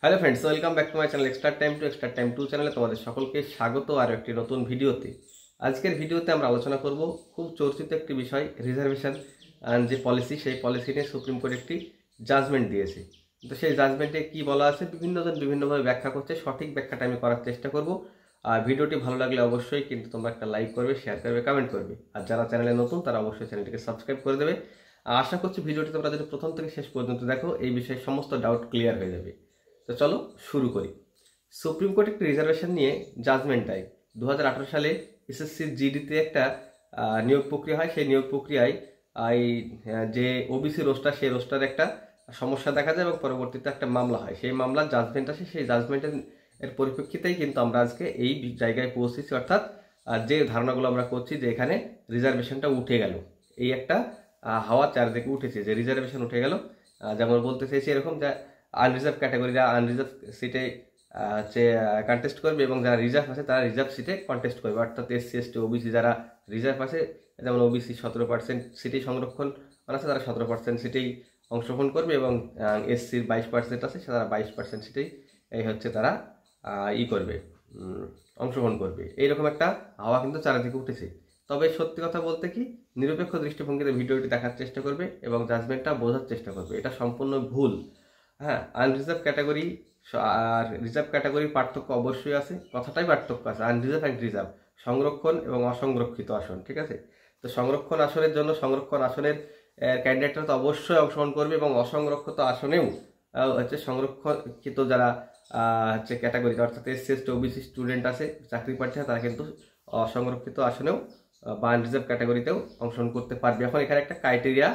Hello friends, welcome back to my channel extra time to চ্যানেলে তোমাদের সকলকে স্বাগত আর একটি নতুন ভিডিওতে। আজকের ভিডিওতে আমরা আলোচনা করব খুব চর্চিত একটি বিষয়, রিজার্ভেশন যে পলিসি, সেই পলিসি নিয়ে সুপ্রিম কোর্ট একটি জাজমেন্ট দিয়েছে। তো সেই জাজমেন্টে কি বলা আছে বিভিন্নজন বিভিন্নভাবে ব্যাখ্যা করছে, সঠিক ব্যাখ্যাটা আমি করার চেষ্টা করব। আর ভিডিওটি ভালো লাগলে অবশ্যই কিন্তু তোমরা একটা লাইক করবে, শেয়ার করবে, কমেন্ট করবে। আর যারা চ্যানেলে নতুন তারা অবশ্যই চ্যানেলটিকে সাবস্ক্রাইব করে দেবে। আশা করছি ভিডিওটি তোমরা যদি প্রথম থেকে শেষ পর্যন্ত দেখো এই বিষয়ে সমস্ত ডাউট ক্লিয়ার হয়ে যাবে। তো চলো শুরু করি। সুপ্রিম কোর্ট একটি রিজার্ভেশন নিয়ে জাজমেন্ট দেয়। 2018 সালে এসএসসি জিডিতে একটা নিয়োগ প্রক্রিয়া হয়। সেই নিয়োগ প্রক্রিয়ায় এই যে ওবিসি রোস্টার, সেই রোস্টারে একটা সমস্যা দেখা যায় এবং পরবর্তীতে একটা মামলা হয়। সেই মামলার জাজমেন্ট আসে, সেই জাজমেন্টের পরিপ্রেক্ষিতেই কিন্তু আমরা আজকে এই জায়গায় পৌঁছেছি। অর্থাৎ যে ধারণাগুলো আমরা করছি যে এখানে রিজার্ভেশনটা উঠে গেল, এই একটা হাওয়া চারদিকে উঠেছে যে রিজার্ভেশন উঠে গেল। যেমন বলতে চাইছি এরকম যে আনরিজার্ভ ক্যাটাগরিরা আনরিজার্ভ সিটে হচ্ছে কন্টেস্ট করবে এবং যারা রিজার্ভ আছে তারা রিজার্ভ সিটে কন্টেস্ট করবে। অর্থাৎ এসসি এসটি ওবিসি যারা রিজার্ভ আছে, যেমন ওবিসি 17% সিটেই সংরক্ষণ আছে, তারা 17% সিটেই অংশগ্রহণ করবে এবং এসসির 22% আছে, তারা 22% সিটেই এই হচ্ছে তারা করবে, অংশগ্রহণ করবে। এইরকম একটা হাওয়া কিন্তু চারিদিকে উঠেছে। তবে সত্যি কথা বলতে কি, নিরপেক্ষ দৃষ্টিভঙ্গিতে ভিডিওটি দেখার চেষ্টা করবে এবং জাজমেন্টটা বোঝার চেষ্টা করবে। এটা সম্পূর্ণ ভুল। হ্যাঁ, আনরিজার্ভ ক্যাটাগরি আর রিজার্ভ ক্যাটাগরির পার্থক্য অবশ্যই আছে, কথাটাই পার্থক্য আছে। আনরিজার্ভ অ্যান্ড রিজার্ভ, সংরক্ষণ এবং অসংরক্ষিত আসন, ঠিক আছে? তো সংরক্ষণ আসনের জন্য সংরক্ষণ আসনের ক্যান্ডিডেটরা তো অবশ্যই অংশগ্রহণ করবে এবং অসংরক্ষিত আসনেও হচ্ছে সংরক্ষিত যারা হচ্ছে ক্যাটাগরি, অর্থাৎ এসসি এসটি ওবিসি স্টুডেন্ট আছে, চাকরি প্রার্থী, তারা কিন্তু অসংরক্ষিত আসনেও বা আনরিজার্ভ ক্যাটাগরিতেও অংশগ্রহণ করতে পারবে। এখন এখানে একটা ক্রাইটেরিয়া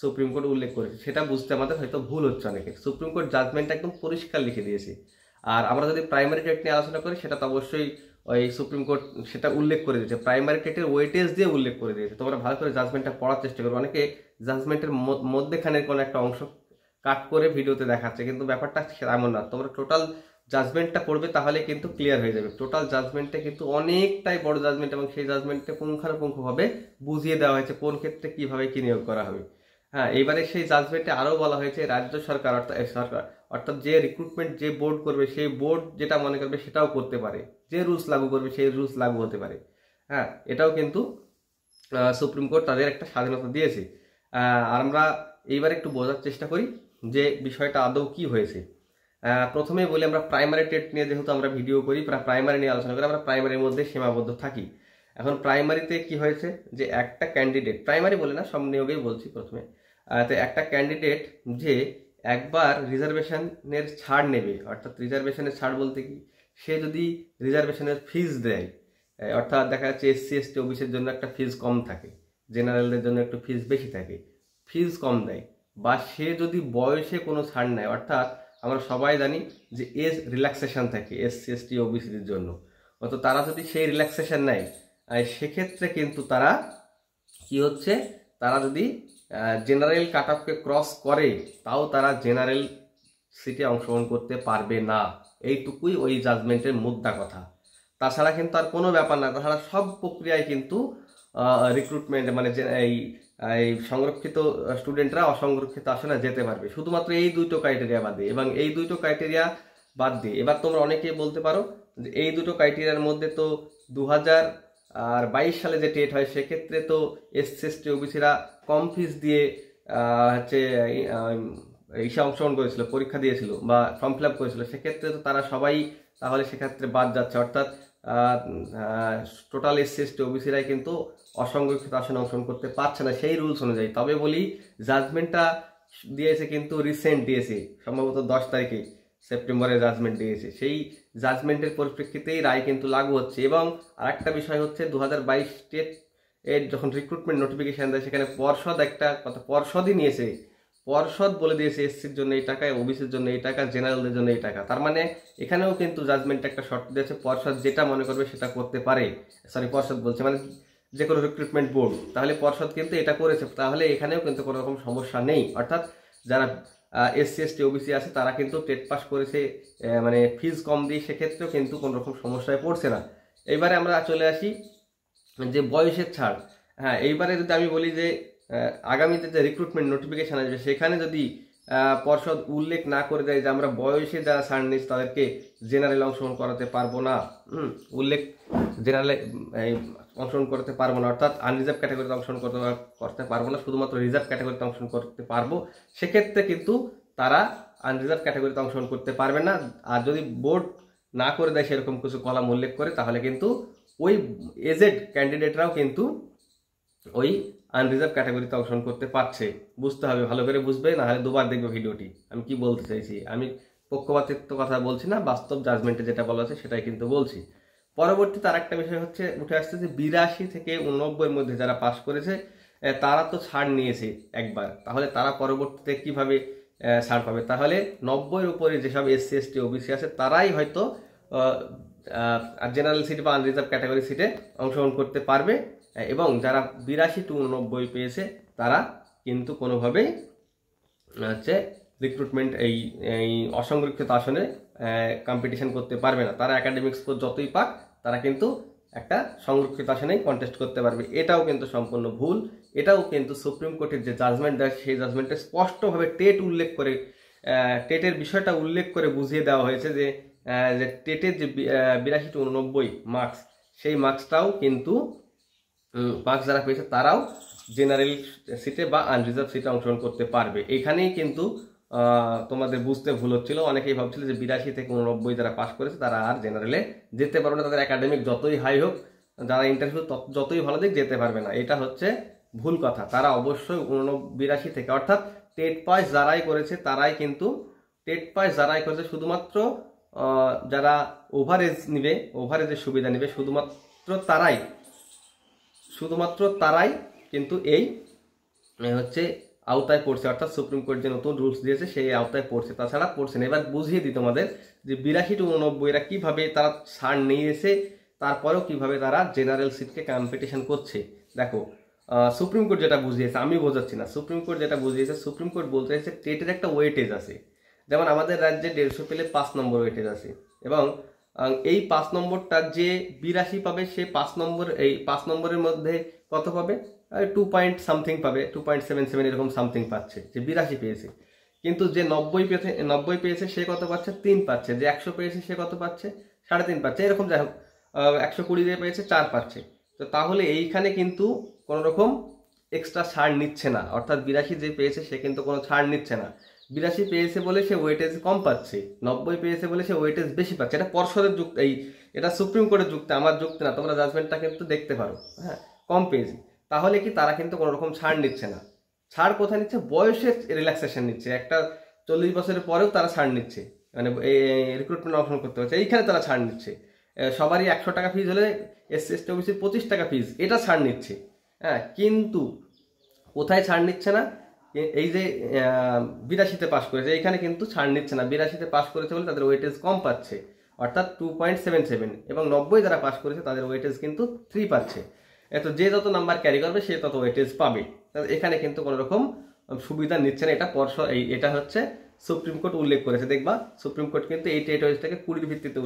সুপ্রিম কোর্ট উল্লেখ করেছে, সেটা বুঝতে আমাদের হয়তো ভুল হচ্ছে অনেকে। সুপ্রিম কোর্ট জাজমেন্ট একদম পরিষ্কার লিখে দিয়েছে। আর আমরা যদি প্রাইমারি টেট নিয়ে আলোচনা করি, সেটা তো অবশ্যই ওই সুপ্রিম কোর্ট সেটা উল্লেখ করে দিয়েছে, প্রাইমারি টেটের ওয়েটেজ দিয়ে উল্লেখ করে দিয়েছে। তোমরা ভালো করে জাজমেন্টটা পড়ার চেষ্টা করবে। অনেকে জাজমেন্টের মধ্যেখানের কোনো একটা অংশ কাট করে ভিডিওতে দেখাচ্ছে, কিন্তু ব্যাপারটা এমন না। তোমরা টোটাল জাজমেন্টটা পড়বে, তাহলে কিন্তু ক্লিয়ার হয়ে যাবে। টোটাল জাজমেন্টটা কিন্তু অনেকটাই বড় জাজমেন্ট এবং সেই জাজমেন্টে পুঙ্খানুপুঙ্খভাবে বুঝিয়ে দেওয়া হয়েছে কোন ক্ষেত্রে কিভাবে কি নিয়োগ করা হবে। হ্যাঁ, এইবারে সেই জাজমেন্টে আরও বলা হয়েছে রাজ্য সরকার অর্থাৎ যে রিক্রুটমেন্ট যে বোর্ড করবে, সেই বোর্ড যেটা মনে করবে সেটাও করতে পারে, যে রুলস লাগু করবে সেই রুলস লাগু হতে পারে। হ্যাঁ, এটাও কিন্তু সুপ্রিম কোর্ট তাদের একটা স্বাধীনতা দিয়েছে। আর আমরা এইবার একটু বোঝার চেষ্টা করি যে বিষয়টা আদৌ কি হয়েছে। প্রথমেই বলি, আমরা প্রাইমারি টেট নিয়ে যেহেতু আমরা ভিডিও করি, প্রাইমারি নিয়ে আলোচনা করি, আমরা প্রাইমারির মধ্যে সীমাবদ্ধ থাকি। এখন প্রাইমারিতে কি হয়েছে যে একটা ক্যান্ডিডেট, প্রাইমারি বলে না, সব নিয়োগেই বলছি প্রথমে, তো একটা ক্যান্ডিডেট যে একবার রিজার্ভেশনের ছাড় নেবে, অর্থাৎ রিজার্ভেশনের ছাড় বলতে কি, সে যদি রিজার্ভেশনের ফিজ দেয়, অর্থাৎ দেখা যাচ্ছে এসসি এসটি ওবিসির জন্য একটা ফিজ কম থাকে, জেনারেলদের জন্য একটু ফিজ বেশি থাকে, ফিজ কম দেয়, বা সে যদি বয়সে কোনো ছাড় নেয়, অর্থাৎ আমরা সবাই জানি যে এজ রিল্যাক্সেশন থাকে এসসি এসটি ওবিসির জন্য, অত তারা যদি সেই রিল্যাক্সেশন নেয়, সেক্ষেত্রে কিন্তু তারা কি হচ্ছে, তারা যদি জেনারেল কাট অফকে ক্রস করে, তাও তারা জেনারেল সিটে অংশগ্রহণ করতে পারবে না। এইটুকুই ওই জাজমেন্টের মুদ্রা কথা। তাছাড়া কিন্তু আর কোনো ব্যাপার না। তাছাড়া সব প্রক্রিয়ায় কিন্তু রিক্রুটমেন্ট মানে এই সংরক্ষিত স্টুডেন্টরা অসংরক্ষিত আসনে যেতে পারবে, শুধুমাত্র এই দুটো ক্রাইটেরিয়া বাদ দিয়ে। এবং এই দুটো ক্রাইটেরিয়া বাদ দিয়ে এবার তোমরা অনেকেই বলতে পারো যে এই দুটো ক্রাইটেরিয়ার মধ্যে তো 2022 সালে যে টেট হয়, সেক্ষেত্রে তো এসসি এসটি ওবিসিরা কম ফিস দিয়ে হচ্ছে ইসে অংশগ্রহণ করেছিল, পরীক্ষা দিয়েছিল বা ফর্ম ফিল আপ করেছিল, সেক্ষেত্রে তো তারা সবাই তাহলে সেক্ষেত্রে বাদ যাচ্ছে। অর্থাৎ টোটাল এসসি এসটি ওবিসিরাই কিন্তু অসংরক্ষিত আসনে অংশগ্রহণ করতে পারছে না সেই রুলস অনুযায়ী। তবে বলি, জাজমেন্টটা দিয়েছে কিন্তু রিসেন্ট দিয়েছে, সম্ভবত 10 তারিখে সেপ্টেম্বরে জাজমেন্ট দিয়েছে। সেই জাজমেন্টের পরিপ্রেক্ষিতেই রায় কিন্তু লাগু হচ্ছে। এবং আরেকটা বিষয় হচ্ছে, 2022 টেট এর যখন রিক্রুটমেন্ট নোটিফিকেশন দেয়, সেখানে পর্ষদ একটা কথা পর্ষদই নিয়েছে, পর্ষদ বলে দিয়েছে এসসির জন্য এই টাকা, ওবিসির জন্য এই টাকা, জেনারেলদের জন্য এই টাকা। তার মানে এখানেও কিন্তু জাজমেন্ট একটা শর্ত দিয়েছে, পর্ষদ যেটা মনে করবে সেটা করতে পারে। পর্ষদ বলছে মানে যে কোনো রিক্রুটমেন্ট বোর্ড, তাহলে পর্ষদ কিন্তু এটা করেছে, তাহলে এখানেও কিন্তু কোনো রকম সমস্যা নেই। অর্থাৎ যারা এসসি এসটি ওবিসি আছে তারা কিন্তু টেট পাস করেছে, মানে ফিজ কম দিয়ে, সেক্ষেত্রেও কিন্তু কোনো রকম সমস্যায় পড়ছে না। এবারে আমরা চলে আসি যে বয়সের ছাড়। হ্যাঁ, এইবারে যদি আমি বলি যে আগামীতে যে রিক্রুটমেন্ট নোটিফিকেশান আসবে, সেখানে যদি পর্ষদ উল্লেখ না করে দেয় যে আমরা বয়সে যারা ছাড় নিচ্ছি তাদেরকে জেনারেল অংশগ্রহণ করাতে পারবো না, উল্লেখ জেনারেলে অংশগ্রহণ করতে পারবো না, অর্থাৎ আনরিজার্ভ ক্যাটাগরিতে অংশগ্রহণ করতে পারবো না, শুধুমাত্র রিজার্ভ ক্যাটাগরিতে অংশগ্রহণ করতে পারবো, সেক্ষেত্রে কিন্তু তারা আনরিজার্ভ ক্যাটাগরিতে অংশগ্রহণ করতে পারবে না। আর যদি বোর্ড না করে দেয় সেরকম কিছু কলাম উল্লেখ করে, তাহলে কিন্তু ওই এজেড ক্যান্ডিডেটরাও কিন্তু ওই আনরিজার্ভ ক্যাটাগরিতে অংশগ্রহণ করতে পারছে। বুঝতে হবে, ভালো করে বুঝবে, না হলে দুবার দেখবে ভিডিওটি। আমি কি বলতে চাইছি, আমি পক্ষপাতিত্ব কথা বলছি না, বাস্তব জাজমেন্টে যেটা বলা আছে সেটাই কিন্তু বলছি। পরবর্তীতে আরেকটা বিষয় হচ্ছে উঠে আসছে যে 82 থেকে 89 মধ্যে যারা পাস করেছে তারা তো ছাড় নিয়েছে একবার, তাহলে তারা পরবর্তীতে কিভাবে ছাড় পাবে? তাহলে 90-এর উপরে যেসব SC ST OBC আছে তারাই হয়তো জেনারেল সিট বা আনরিজার্ভ ক্যাটাগরি সিটে অংশগ্রহণ করতে পারবে, এবং যারা 82 to 89 পেয়েছে তারা কিন্তু কোনোভাবেই হচ্ছে রিক্রুটমেন্ট এই অসংরক্ষিত আসনে কম্পিটিশন করতে পারবে না। তারা একাডেমিক স্কোর যতই পাক তারা কিন্তু একটা সংরক্ষিত আসনেই কন্টেস্ট করতে পারবে। এটাও কিন্তু সম্পূর্ণ ভুল। এটাও কিন্তু সুপ্রিম কোর্টের যে জাজমেন্ট দেয় সেই জাজমেন্টে স্পষ্টভাবে টেটের বিষয়টা উল্লেখ করে বুঝিয়ে দেওয়া হয়েছে যে টেটের যে 82 to 89 মার্কস, সেই মার্কসটাও কিন্তু মার্কস যারা পেয়েছে তারাও জেনারেল সিটে বা আনরিজার্ভ সিটে অংশগ্রহণ করতে পারবে। এখানেই কিন্তু তোমাদের বুঝতে ভুল হচ্ছিল, অনেকেই ভাবছিল যে 82 থেকে 89 যারা পাস করেছে তারা আর জেনারেলে যেতে পারবে না, তাদের একাডেমিক যতই হাই হোক, যারা ইন্টারভিউ যতই ভালো দিক যেতে পারবে না। এটা হচ্ছে ভুল কথা। তারা অবশ্যই 82 থেকে, অর্থাৎ টেট পাস যারাই করেছে তারাই কিন্তু শুধুমাত্র যারা ওভারেজের সুবিধা নেবে শুধুমাত্র তারাই কিন্তু এই হচ্ছে আওতায় পড়ছে, অর্থাৎ সুপ্রিম কোর্ট যে নতুন রুলস দিয়েছে সেই আওতায় পড়ছে, তাছাড়া পড়ছে না। এবার বুঝিয়ে দিই তোমাদের যে 82 to 89 কিভাবে তারা ছাড় নিয়েছে, তারপরেও কিভাবে তারা জেনারেল সিটকে কম্পিটিশন করছে। দেখো, সুপ্রিম কোর্ট যেটা বুঝিয়েছে, আমি বোঝাচ্ছি না, সুপ্রিম কোর্ট যেটা বুঝিয়েছে, সুপ্রিম কোর্ট বলতে চাইছে টেটের একটা ওয়েটেজ আছে। যেমন আমাদের রাজ্যে 150 পেলে 5 নম্বর ওয়েটেজ আছে, এবং এই 5 নম্বরটা যে 82 পাবে সে 5 নম্বরের মধ্যে কত পাবে? 2 পয়েন্ট সামথিং পাবে, 2.77 এরকম সামথিং পাচ্ছে যে 82 পেয়েছে। কিন্তু যে 90 পেয়েছে সে কত পাচ্ছে? 3 পাচ্ছে। যে 100 পেয়েছে সে কত পাচ্ছে? 3.5 পাচ্ছে। এরকম যাই হোক, 120 দিয়ে পেয়েছে 4 পাচ্ছে। তো তাহলে এইখানে কিন্তু কোনো রকম এক্সট্রা ছাড় নিচ্ছে না, অর্থাৎ 82 যে পেয়েছে সে কিন্তু কোনো ছাড় নিচ্ছে না। 82 পেয়েছে বলে সে ওয়েটেজ কম পাচ্ছে, 90 পেয়েছে বলে সে ওয়েটেজ বেশি পাচ্ছে। এটা পর্ষদের যুক্তি, এটা সুপ্রিম কোর্টের যুক্তি, আমার যুক্তি না। তোমরা জাজমেন্টটা কিন্তু দেখতে পারো। হ্যাঁ, কম পেয়েছে, তাহলে কি তারা কিন্তু কোনো রকম ছাড় নিচ্ছে না। ছাড় কোথায় নিচ্ছে? বয়সের রিল্যাক্সেশন নিচ্ছে। একটা 40 বছরের পরেও তারা ছাড় নিচ্ছে, মানে রিক্রুটমেন্ট অংশগ্রহণ করতে হচ্ছে, এইখানে তারা ছাড় নিচ্ছে। সবারই 100 টাকা ফিজ হলে SC ST OBC 25 টাকা ফিজ, এটা ছাড় নিচ্ছে। হ্যাঁ, কিন্তু কোথায় ছাড় নিচ্ছে না? এই যে 82-তে পাস করেছে এইখানে কিন্তু ছাড় নিচ্ছে না। 82-তে পাস করেছে বলে তাদের ওয়েটেজ কম পাচ্ছে, অর্থাৎ 2.77, এবং 90 যারা পাস করেছে তাদের ওয়েটেজ কিন্তু 3 পাচ্ছে। এত যে যত নাম্বার ক্যারি করবে সে তত ওয়েটেজ পাবে। এখানে কিন্তু কোনো রকম সুবিধা নিচ্ছে না। এটা হচ্ছে সুপ্রিম কোর্ট উল্লেখ করেছে। দেখবা সুপ্রিম কোর্ট কিন্তু এই টেট ওয়েজটাকে 20-র ভিত্তিতে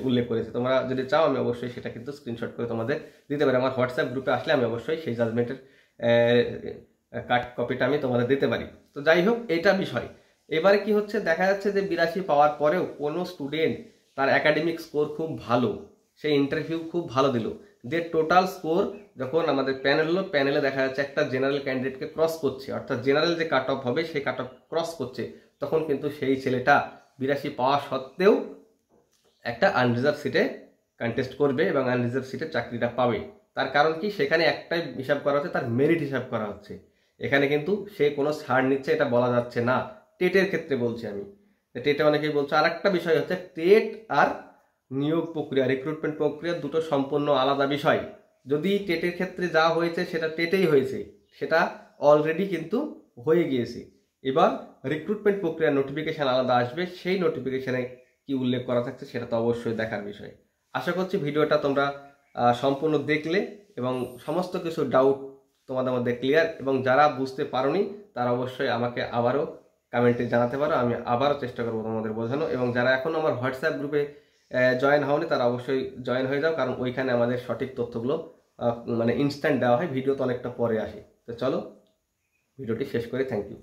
উল্লেখ করেছে। তোমরা যদি চাও আমি অবশ্যই সেটা কিন্তু স্ক্রিনশট করে তোমাদের দিতে পারি। আমার হোয়াটসঅ্যাপ গ্রুপে আসলে আমি অবশ্যই সেই জাজমেন্টের কাট কপিটা আমি তোমাদের দিতে পারি। তো যাই হোক, এটা বিষয়। এবারে কি হচ্ছে, দেখা যাচ্ছে যে 82 পাওয়ার পরেও কোনো স্টুডেন্ট তার একাডেমিক স্কোর খুব ভালো, সে ইন্টারভিউ খুব ভালো দিল, যে টোটাল স্কোর যখন আমাদের প্যানেলে দেখা যাচ্ছে একটা জেনারেল ক্যান্ডিডেটকে ক্রস করছে, অর্থাৎ জেনারেল যে কাট অফ হবে সেই কাট অফ ক্রস করছে, তখন কিন্তু সেই ছেলেটা 82 পাওয়া সত্ত্বেও একটা আনরিজার্ভ সিটে কন্টেস্ট করবে এবং আনরিজার্ভ সিটে চাকরিটা পাবে। তার কারণ কি? সেখানে একটাই হিসাব করা হচ্ছে, তার মেরিট হিসাব করা হচ্ছে। এখানে কিন্তু সে কোনো ছাড় নিচ্ছে এটা বলা যাচ্ছে না। টেটের ক্ষেত্রে বলছি আমি, টেটে অনেকেই বলছে। আর একটা বিষয় হচ্ছে, টেট আর নিয়োগ প্রক্রিয়া, রিক্রুটমেন্ট প্রক্রিয়া দুটো সম্পূর্ণ আলাদা বিষয়। যদি টেটের ক্ষেত্রে যা হয়েছে সেটা টেটেই হয়েছে, সেটা অলরেডি কিন্তু হয়ে গিয়েছে। এবার রিক্রুটমেন্ট প্রক্রিয়ার নোটিফিকেশান আলাদা আসবে, সেই নোটিফিকেশানে কি উল্লেখ করা থাকছে সেটা তো অবশ্যই দেখার বিষয়। আশা করছি ভিডিওটা তোমরা সম্পূর্ণ দেখলে এবং সমস্ত কিছু ডাউট তোমাদের মধ্যে ক্লিয়ার, এবং যারা বুঝতে পারোনি তারা অবশ্যই আমাকে আবারও কমেন্টে জানাতে পারো, আমি আবারও চেষ্টা করবো তোমাদের বোঝানো। এবং যারা এখন আমার হোয়াটসঅ্যাপ গ্রুপে জয়েন হওনি তারা অবশ্যই জয়েন হয়ে যাও, কারণ ওইখানে আমাদের সঠিক তথ্যগুলো মানে ইনস্ট্যান্ট দেওয়া হয়, ভিডিও তো অনেকটা পরে আসে। তো চলো ভিডিওটি শেষ করে, থ্যাংক ইউ।